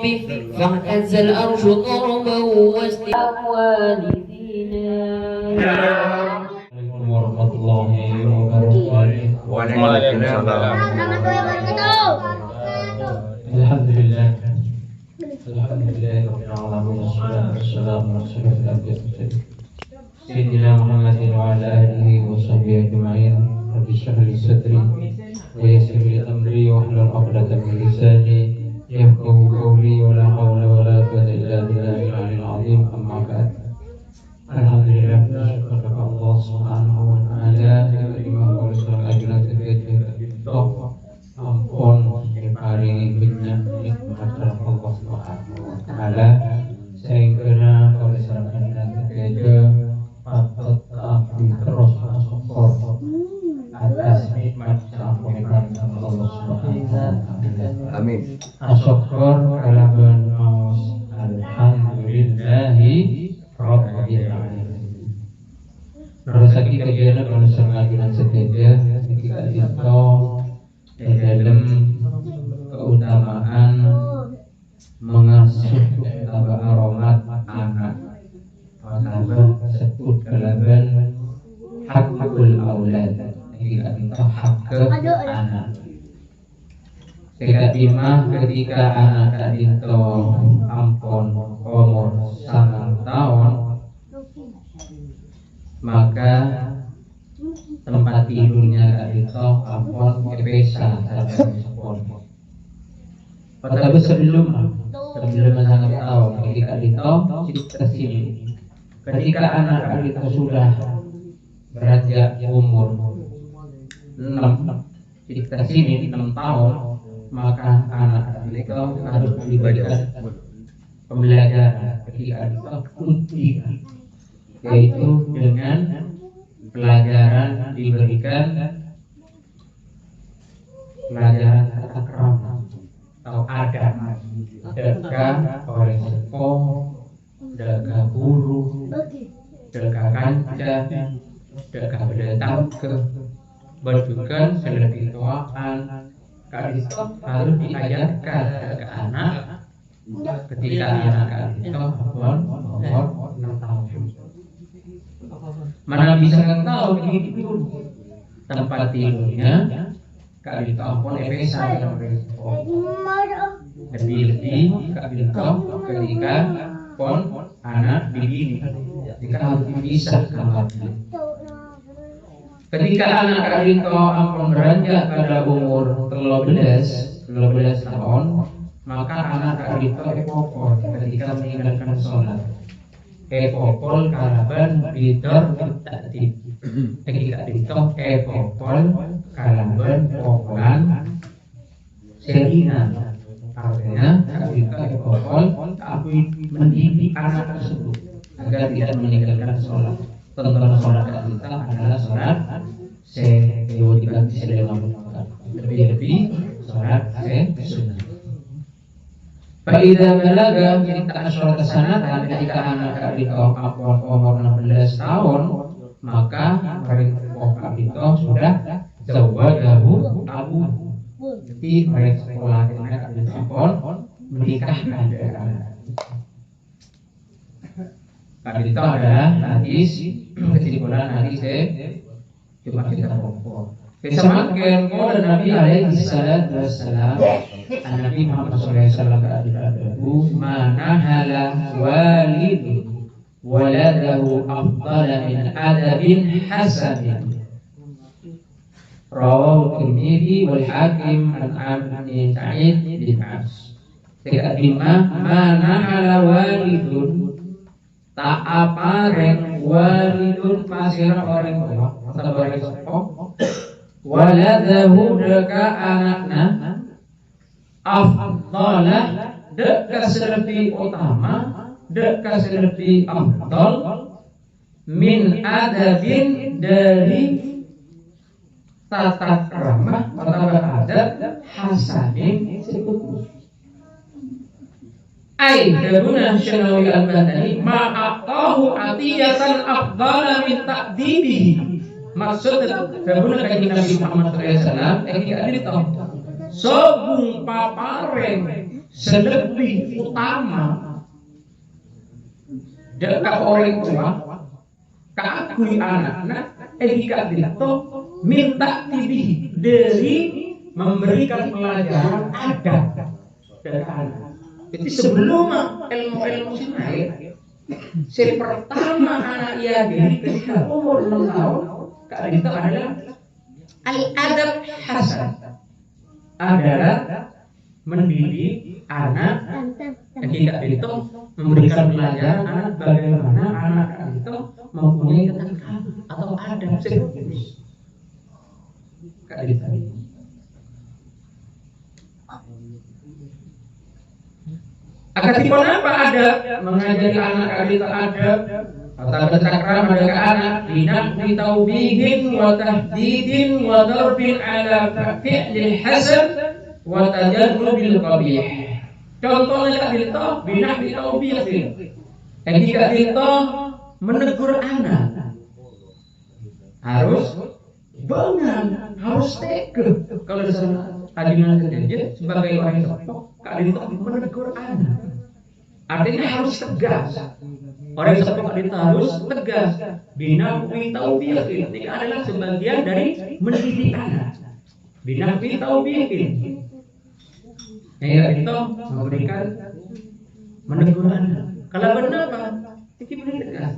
خفف فاعتز الأرش ضربا واستلام والدينا. Assalamualaikum warahmatullahi wabarakatuh. Waalaikumsalam. Alhamdulillah. Alhamdulillahirabbil alamin. Wassalatu wassalamu ala asyrafil anbiya'i wal mursalin. Sayyidina Muhammadin wa ala alihi wa sahbihi ajma'in. Rabbi shrah li sadri wa yassir li amri wahlul 'uqdatam min lisani yafqahu qawli wa la hawla wa la quwwata illa billahil 'aliyyil 'azim. Amma ba'd. Alhamdulillah, bersyukur kepada Allah Subhanahu wa taala yang terima kasih ajunan kita ampun paringi banyak nikmat Allah Subhanahu wa taala sehingga kalau serahkan kita patut taati terus bersyukur atas nikmat sampunkan Allah Subhanahu wa taala. Amin. Asyukur kalaban maus alhamdulillahi rabbil alamin. Rasaki kajian kalau sengaja sekeja ketika itu dalam keutamaan mengasuh tambah aromat anak tambah sebut kalaban hakul aulad ketika itu hak ke anak ketika anak itu ampun umur 9 tahun maka tempat tidurnya itu ampun kepesa tetapi sebelum sangat tahu ketika itu kita sini ketika anak itu sudah beranjak umur 6 kita sini 6 tahun maka anak itu harus diberikan pembelajaran ketika itu kunci yaitu dengan pelajaran diberikan pelajaran tata krama atau adab daga oleh sekolah daga guru daga kanca daga berdatang ke berjukan selebih tuaan itu harus diajarkan ke anak ketika anak itu umur 6 tahun. Mana bisa tahu begitu tempat tidurnya kak itu ampun efesa lebih kak itu ketika pon anak begini jika harus dipisah kamarnya. Ketika anak kak itu ampun beranjak pada umur 13 tahun maka anak kak itu epokor ketika meninggalkan sholat. Epokol kalaban bidor tertib. Ketika itu epokol kalaban pokolan serina. Artinya ketika epokol tapi mendidik anak tersebut agar tidak meninggalkan sholat. Tonton sholat kita adalah sholat sewajiban selama lebih sholat sunnah. Faidah balaga kita sholat sanatan ketika anak itu umur 16 tahun maka mereka itu sudah zawajahu abu jadi mereka sekolah anak itu menikahkan anak. Tadi itu adalah hadis kesimpulan hadis cuma kita pokok. Semakin qala Nabi alaihi salatu wassalam Nabi Muhammad sallallahu alaihi wasallam bersabda mana hala walid waladahu afdala min adabin hasanin rawahu Tirmidzi wal Hakim an Amr bin Sa'id bin As. Sekadima mana hala walidun tak apareng walidun pasir orang tua atau orang sepok waladahu deka anakna afdalah deka lebih utama deka lebih afdal min adabin dari tata krama atau adab hasanin sekutu ai Ibnu Syanawi al-Madani ma'atahu atiyatan afdala min ta'dibihi. Maksud Ibnu Nabi Muhammad sallallahu alaihi wasallam iki adito sobung papareng selebih utama dekat orang tua kakui anaknya jika itu minta tibi dari memberikan pelajaran adab dekat anak. Jadi sebelum ilmu naik, pertama anak yakin ketika umur 6 tahun, kali itu adalah al-adab hasan, adalah mendidik anak ketika itu memberikan pelajaran anak bagaimana anak itu mempunyai tatakan atau adab serius. Kali itu. Akatipun apa ada mengajari anak kali ada atau bercakram ada anak binahwi taubihin wa tahdidin wa darbin ala fi'lil hasan wa tajannubil qabih. Contohnya itu binahwi taubihin. Ketika itu menegur anak harus benar, harus tegas. Kalau di sana ajunan saja sebagai orang tua kali itu menegur anak. Artinya harus tegas. Orang yang seperti itu harus tegas. Binahwi taubihin ini adalah sebagian dari mendidik anak. Binahwi taubihin. Itu memberikan menegur anak. Kalau benar apa? Kita boleh tegas.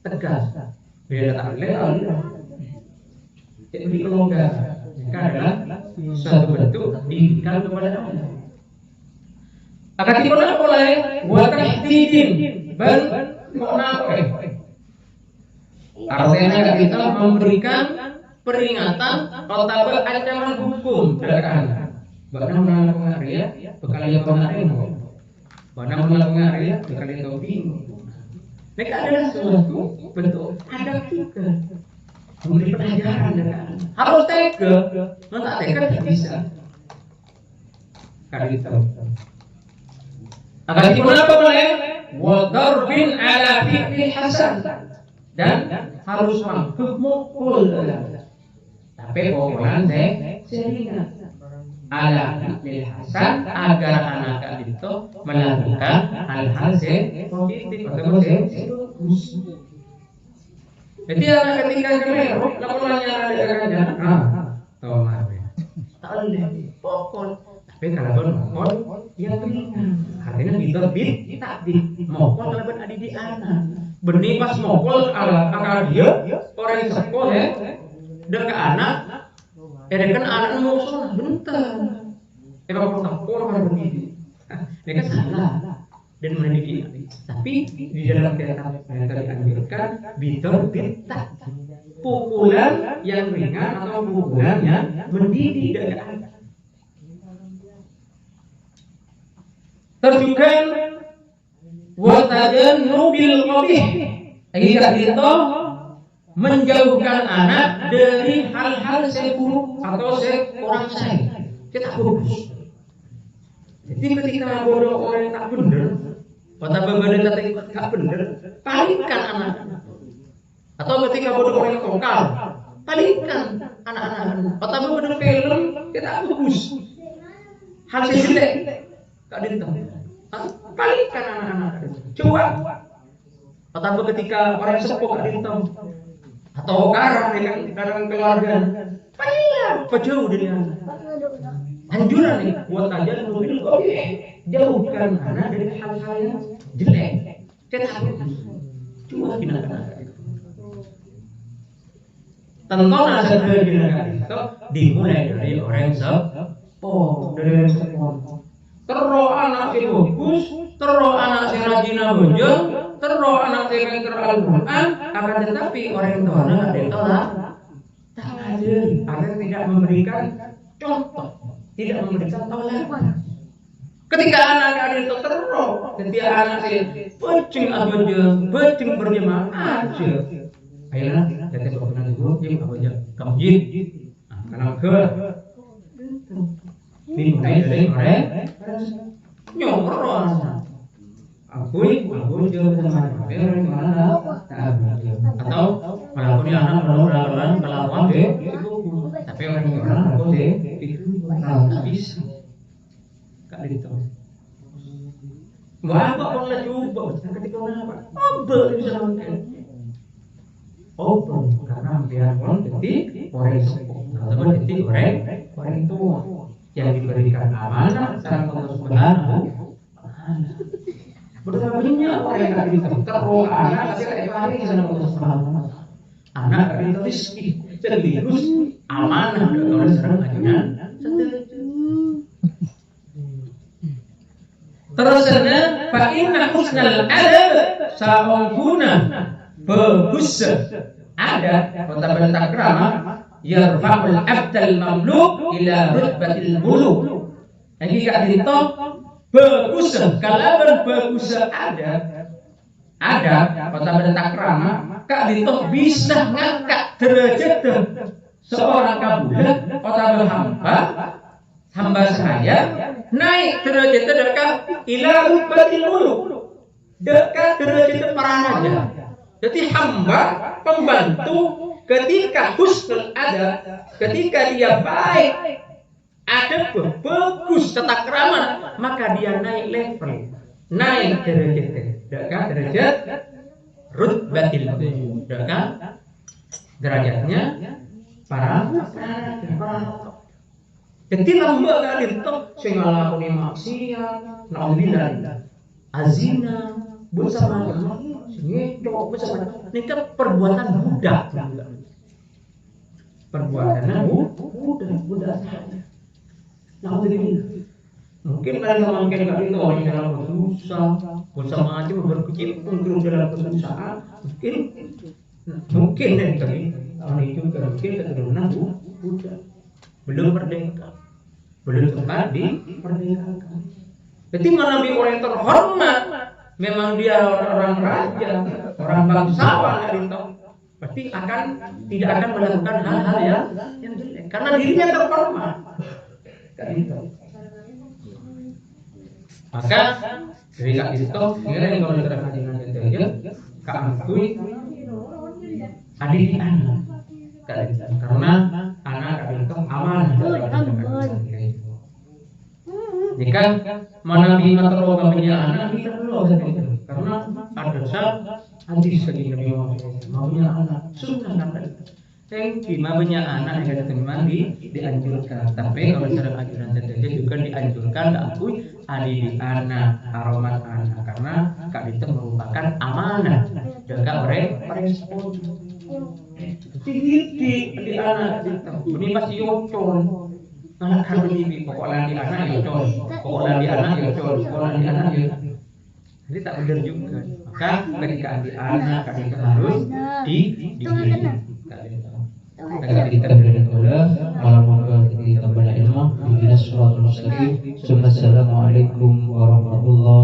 Tegas. Bila tak boleh, jadi kelonggaran. Karena suatu bentuk didikan kepada anak. Akan dimana oleh watahdidin ban mengapai. Artinya kita memberikan peringatan atau ancaman hukum kepada anak. Bahkan melakukan area bekali pengaruh. Bahkan melakukan area bekali topi. Mereka adalah suatu bentuk adab juga. Memberi pelajaran dengan harus tega, tak tega tidak bisa. Karena itu. Akan dimana apa boleh? Wadarbin ala fi'li hasan dan harus mampu mukul. Tapi pokoknya saya ingat ala fi'li hasan agar anak itu melakukan hal-hal positif atau bagus. Jadi anak ketika keliru, laporannya ada tahu mana? Tak boleh pokok. Tapi kalau pokok, dia berikan. Artinya bit tak di mokol kalau ada di anak. Benih pas mokol akal dia orang yang sekolah ya, dekat anak, kan anak musuh bentar. Kalau sekolah harus mendidik. Mereka salah dan mendidik. Tapi di dalam kitab yang tadi dianjurkan bitor tak pukulan yang ringan atau pukulan yang mendidik dari anak. Terjukan watajannubil qabih. Jika itu menjauhkan anak dari hal-hal buruk atau orang saya. Kita bagus. Jadi ketika bodoh orang tak benar, atau berbeda tak benar, palingkan anak-anak. Atau ketika bodoh orang tongkal, palingkan anak-anak. Atau bodoh film, kita bagus. Hal jelek, tak ditang. Palingkan anak-anak. Coba. Atau ketika orang sepuh tak ditang, atau karang dengan keluarga, palingkan, jauh dari anak. Anjuran nih buat kalian mobil jauhkan anak dari hal-hal yang jelek. Cetak cuma tindakan. Tentunya sederhana itu dimulai dari orang sepuh, dari orang sepuh. Terus anak si bagus, terus anak si rajin bojo, terus anak si pintar Al-Quran, akan tetapi orang tuanya ada tolak, tak ngajari, agar tidak memberikan contoh. Tidak memberikan tauladan. Ketika anak itu terus, ketika anak bocing berjemaah aja. Ayolah, kita berkenal dulu, jim apa aja, kamu jim, karena ke, dimulai dari orang, nyorong, aku jauh sama orang mana, atau melakukan yang anak orang kelawan deh. Tapi orang aku deh itu nggak bisa. Kak itu. Wah, apa pun lah coba. Ketika orang apa? Apa bisa mungkin? Open karena biar pun detik orang sepuh. Atau detik orang tua yang diberikan amanah sama Allah Subhanahu. Betapa banyak orang yang ditemukan anak kasih kayak hari sama Allah Subhanahu. Anak itu rezeki, serius, amanah oleh seorang ajudan. Terusnya, fa inna husnal adab sa'ungkuna bagus ada kota bertakrama yarfa'ul abdal mamluk ila rutbatil muluk. Lagi kak dito bagus kalaban bagus ada kota bertakrama kak dito bisa ngangkat derajat seorang kabulah kota hamba saya naik derajat dekat ila rutbatil muluk, dekat derajat para raja. Jadi hamba pembantu ketika husnul adab, ketika dia baik, adab bagus, tata krama, maka dia naik level, naik derajat, dekat derajat rutbatil muluk, dekat derajatnya para raja. Jadi lambak kali itu sing nglakoni maksiat, naudzubillah, azina, bersama sing cowok bersama ini kan perbuatan budak. Perbuatannya budak saja. Naudzubillah. Mungkin kalian mungkin enggak itu orang yang dalam susah, bersama aja berkecimpung dalam kesusahan, mungkin tapi orang itu mungkin keturunan budak. Belum merdeka, belum sempat diperdekakan. Jadi Nabi orang terhormat, memang dia orang raja, orang bangsawan dari itu, pasti tidak akan melakukan hal-hal yang jelek, karena dirinya terhormat. Maka dari kak itu, ini kalau kita kajian saja, kak akui adik anak, karena anak itu aman. Jika menabi matro punya anak kita perlu karena ada hadis dari Nabi Muhammad punya anak sunnah kan. Punya anak yang teman dianjurkan. Tapi kalau secara ajaran saja juga dianjurkan diakui adik anak, aromat anak karena kak itu merupakan amanah jaga orang sepuluh. Di anak itu ini masih yocol anak kami ini pokoknya di anak yocol pokoknya di anak yocol pokoknya di anak yocol jadi tak benar juga maka ketika di anak kami harus diberi agar kita berdoa malam kita banyak ilmu di Assalamualaikum warahmatullahi